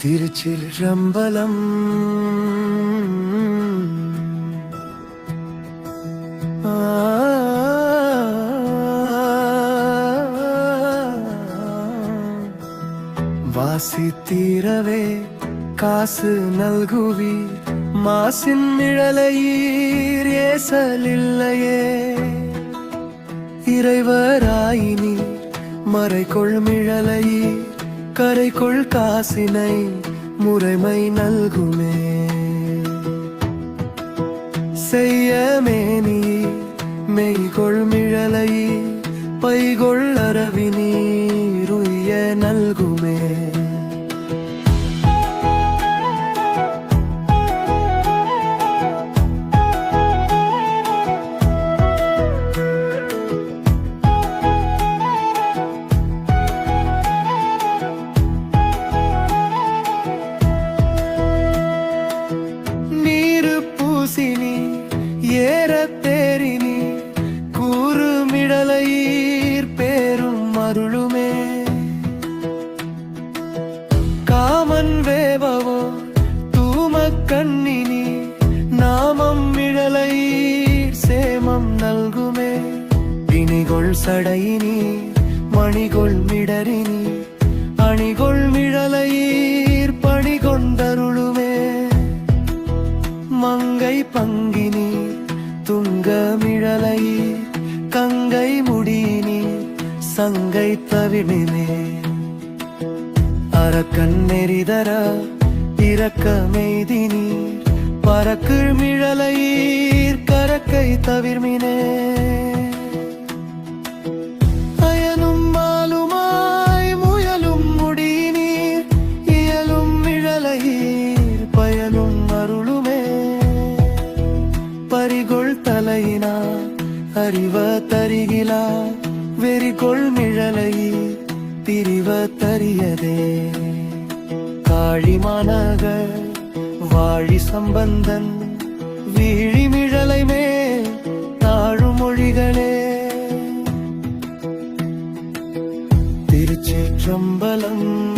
திருச்சிற்றம்பலம். வாசித்தீரவே காசு நல்குவி மாசின் மிழலையீர் ஏசலில்லையே. இறைவராயினி மறைகொள் மிழலையீர் கரைகொள் காசினை முறைமை நல்குமே. செய்ய மேனி மெய்கொள் மிழலையீர் பைகொள் அரவினீருய நல்குமே. ஏற தேரினி கூறுமிடலையீர் பேரும் அருளுமே. காமன் வேபவோ தூமக் கண்ணினி நாமம் மிழலையீர் சேமம் நல்குமே. பிணிகொள் சடையினி மணிகொள் மிடரினி அணிகொள் மிழலையீர் பணிகொண்டருளுமே. மங்கை பங்கினி துங்க மிழலையீர் கங்கை முடியினி சங்கை தவிமினே. அரக்கன் நெறிதர இரக்க மெய்தினி பறக்கு மிழலையீர் கரக்கை தவிர்மினே. அயலும் மாலுமாய் முயலும் முடியினீர் இயலும் மிழலையீர் பயனும் அருளுமே. பரிகொள் தலையினா அறிவ தருகிலா வெறிகொள் மிழலையீர் பிரிவ தரியதே. காழி மாநகர் வாழி சம்பந்தன் வீழி மிழலை மேல் தாழும் மொழிகளே. திருச்சிற்றம்பலம்.